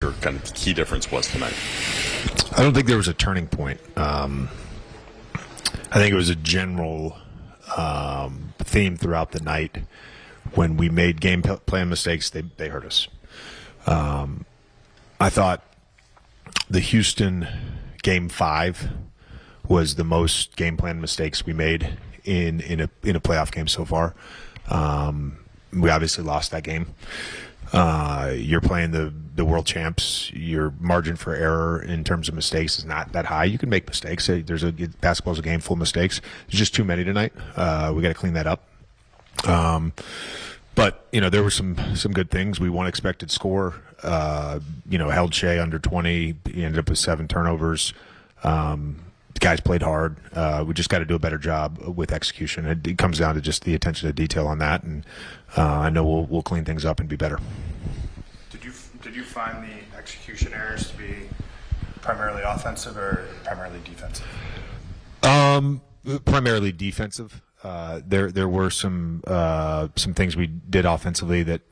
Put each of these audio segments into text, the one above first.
your kind of key difference was tonight? I don't think there was a turning point. I think it was a general theme throughout the night. When we made game plan mistakes, they hurt us. I thought the Houston Game 5 was the most game plan mistakes we made in a playoff game so far. We obviously lost that game. You're playing the world champs. Your margin for error in terms of mistakes is not that high. You can make mistakes. Basketball's a game full of mistakes. There's just too many tonight. We got to clean that up. But there were some good things. We won expected score. Held Shea under 20. He ended up with 7 turnovers. The guys played hard. We just got to do a better job with execution. It comes down to just the attention to detail on that, and I know we'll clean things up and be better. Did you find the execution errors to be primarily offensive or primarily defensive? Primarily defensive. There were some things we did offensively that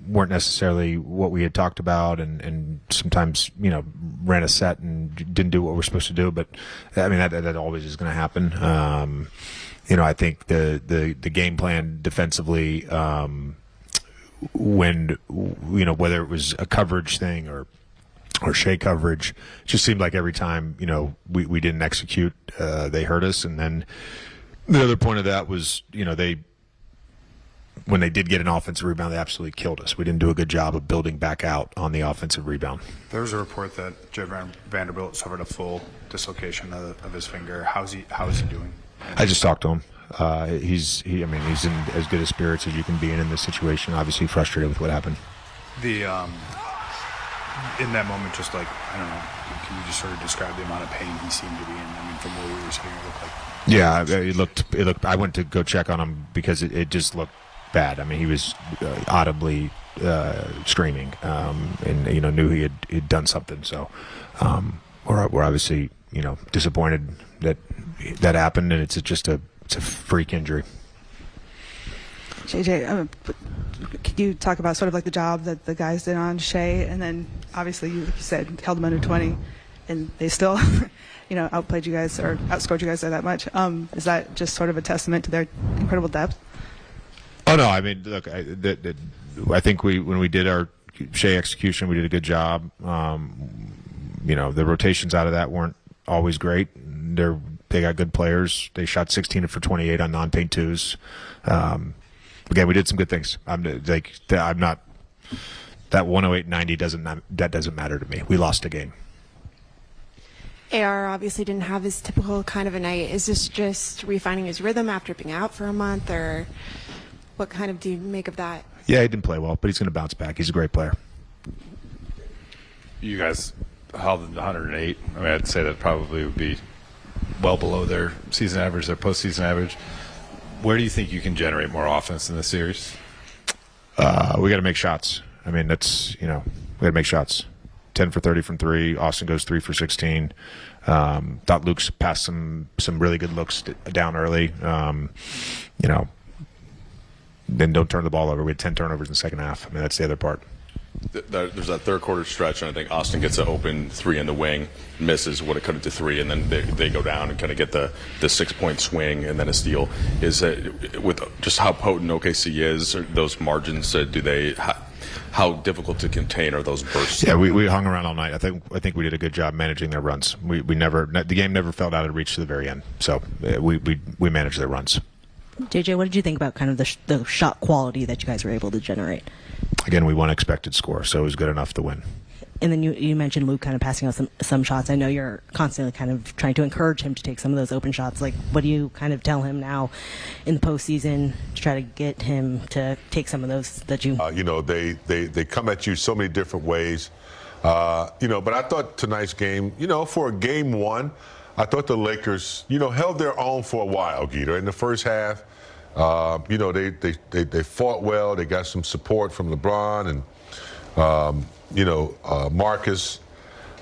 weren't necessarily what we had talked about, and sometimes ran a set and didn't do what we're supposed to do. But I mean that always is going to happen. I think the game plan defensively, when whether it was a coverage thing or Shea coverage, it just seemed like every time we didn't execute, they hurt us. And then the other point of that was, when they did get an offensive rebound, they absolutely killed us. We didn't do a good job of building back out on the offensive rebound. There was a report that Jed Vanderbilt suffered a full dislocation of his finger. How is he doing? I just talked to him. He's in as good a spirits as you can be in this situation. Obviously frustrated with what happened. In that moment, just like, I don't know, can you just sort of describe the amount of pain he seemed to be in? I mean, from where we were sitting, it looked like. Yeah, it looked. I went to go check on him because it just looked bad. I mean, he was audibly screaming, and knew he had done something. So we're obviously disappointed that happened, and it's just a freak injury. JJ, could you talk about sort of like the job that the guys did on Shea, and then obviously you said held them under 20, and they still outplayed you guys or outscored you guys by that much. Is that just sort of a testament to their incredible depth? Oh no, I mean, look, I think when we did our Shea execution, we did a good job. The rotations out of that weren't always great. They got good players. They shot 16 for 28 on non-paint twos. Again, we did some good things. I'm not that 108-90 doesn't matter to me. We lost a game. AR obviously didn't have his typical kind of a night. Is this just refining his rhythm after being out for a month, or what kind of do you make of that? Yeah, he didn't play well, but he's going to bounce back. He's a great player. You guys held them to 108. I mean, I'd say that probably would be well below their season average, their postseason average. Where do you think you can generate more offense in this series? We got to make shots. I mean, we got to make shots. 10 for 30 from 3. Austin goes 3 for 16. Thought Luke's passed some really good looks down early. Then don't turn the ball over. We had 10 turnovers in the second half. I mean, that's the other part. There's that third quarter stretch, and I think Austin gets an open 3 in the wing, misses what it could have to 3, and then they go down and kind of get the 6-point swing and then a steal. Is with just how potent OKC is, those margins, how difficult to contain are those bursts? Yeah, we hung around all night. I think we did a good job managing their runs. The game never felt out of reach to the very end. So we managed their runs. JJ, what did you think about kind of the shot quality that you guys were able to generate? Again, we won expected score, so it was good enough to win. And then you mentioned Luke kind of passing out some shots. I know you're constantly kind of trying to encourage him to take some of those open shots. Like, what do you kind of tell him now in the postseason to try to get him to take some of those that you... They come at you so many different ways. But I thought tonight's game, for a game 1, I thought the Lakers, held their own for a while, Geeter. In the first half, they fought well. They got some support from LeBron and, Marcus.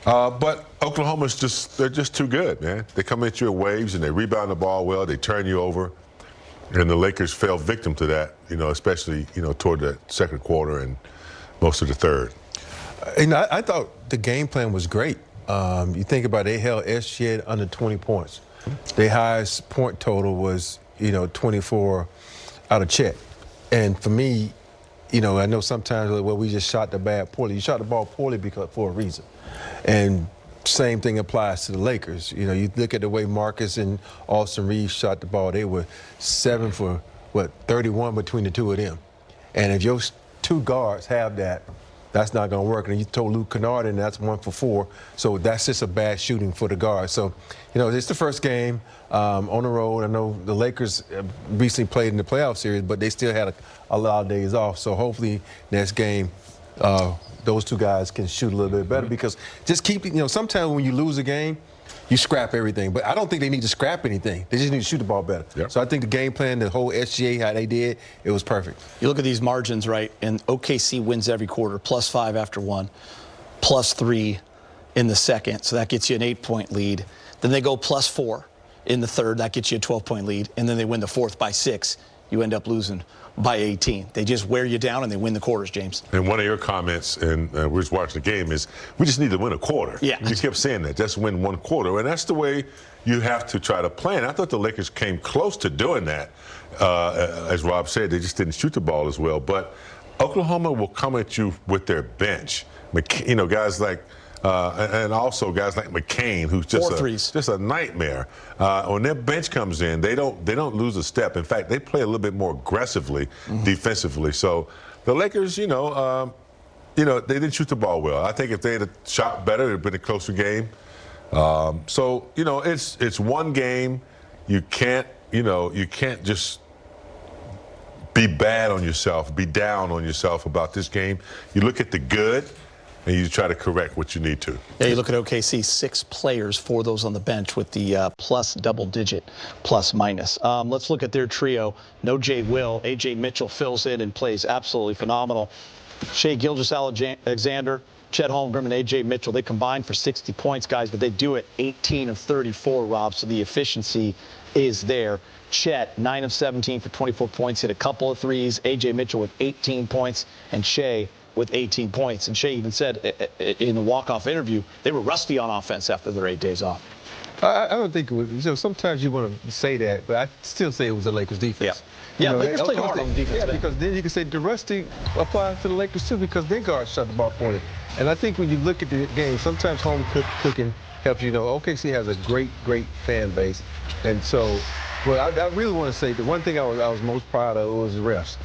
But Oklahoma's they're just too good, man. They come at you in waves and they rebound the ball well. They turn you over. And the Lakers fell victim to that, especially, toward the second quarter and most of the third. I thought the game plan was great. You think about it, they held SGA under 20 points. Their highest point total was, 24 out of Chet. And for me, I know sometimes, we just shot the ball poorly. You shot the ball poorly for a reason. And same thing applies to the Lakers. You look at the way Marcus and Austin Reeves shot the ball. They were 7 for, 31 between the two of them. And if your two guards have that, that's not going to work. And you told Luke Kennard, and that's 1 for 4. So that's just a bad shooting for the guards. So, it's the first game on the road. I know the Lakers recently played in the playoff series, but they still had a lot of days off. So hopefully next game, those two guys can shoot a little bit better, because just keep, sometimes when you lose a game, you scrap everything. But I don't think they need to scrap anything. They just need to shoot the ball better. Yep. So I think the game plan, the whole SGA, how they did, it was perfect. You look at these margins, right, and OKC wins every quarter, +5 after 1, +3 in the second. So that gets you an 8-point lead. Then they go +4 in the third. That gets you a 12-point lead. And then they win the fourth by 6. You end up losing by 18. They just wear you down and they win the quarters, James. And one of your comments, and we're just watching the game, is we just need to win a quarter. Yeah. You kept saying that, just win one quarter. And that's the way you have to try to plan. I thought the Lakers came close to doing that. As Rob said, they just didn't shoot the ball as well. But Oklahoma will come at you with their bench. Guys like, and also guys like McCain, who's just a nightmare. When their bench comes in, they don't lose a step. In fact, they play a little bit more aggressively defensively. So the Lakers, they didn't shoot the ball well. I think if they had shot better, it would have been a closer game. So it's one game. You can't just be bad on yourself, be down on yourself about this game. You look at the good, and you try to correct what you need to. Yeah, you look at OKC, 6 players, 4 of those on the bench with the plus double-digit plus-minus. Let's look at their trio. No Jay Will. A.J. Mitchell fills in and plays absolutely phenomenal. Shai Gilgeous-Alexander, Chet Holmgren, and A.J. Mitchell, they combine for 60 points, guys, but they do it 18 of 34, Rob, so the efficiency is there. Chet, 9 of 17 for 24 points, hit a couple of threes. A.J. Mitchell with 18 points, and Shai with 18 points. And Shai even said in the walk-off interview, they were rusty on offense after their 8 days off. I don't think it was, sometimes you want to say that, but I still say it was the Lakers defense. Yeah, Lakers played hard on defense. Yeah, because then you can say the rusty applies to the Lakers too, because their guards shut the ball poorly. And I think when you look at the game, sometimes home cooking helps. OKC has a great fan base. And so, I really want to say the one thing I was most proud of was the refs.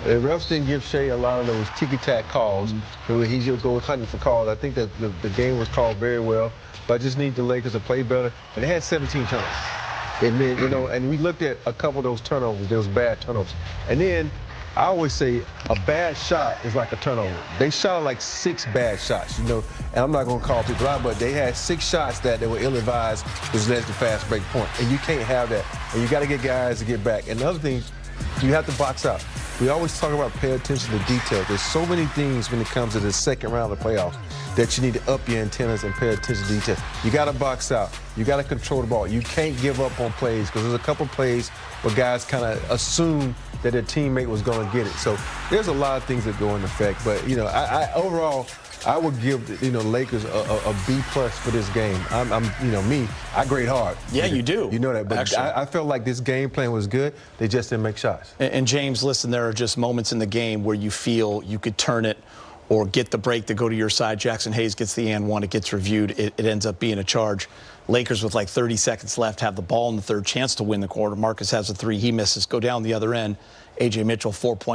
The refs didn't give Shai a lot of those ticky-tack calls. He just go hunting for calls. I think that the game was called very well, but I just need the Lakers to play better. And they had 17 turnovers. And then, and we looked at a couple of those turnovers. There was bad turnovers. And then I always say a bad shot is like a turnover. They shot like 6 bad shots, and I'm not going to call people out, but they had 6 shots that they were ill-advised, which led to fast break point. And you can't have that. And you got to get guys to get back. And the other thing, you have to box out. We always talk about pay attention to detail. There's so many things when it comes to the second round of the playoffs that you need to up your antennas and pay attention to detail. You got to box out. You got to control the ball. You can't give up on plays, because there's a couple plays where guys kind of assume that their teammate was going to get it. So there's a lot of things that go into effect. But, I overall, I would give, Lakers a B+ for this game. I grade hard. Yeah, you do. You know that. But I felt like this game plan was good. They just didn't make shots. And James, listen, there are just moments in the game where you feel you could turn it or get the break to go to your side. Jackson Hayes gets the and one. It gets reviewed. It ends up being a charge. Lakers with like 30 seconds left have the ball in the third, chance to win the quarter. Marcus has a 3. He misses. Go down the other end. A.J. Mitchell, 4 points.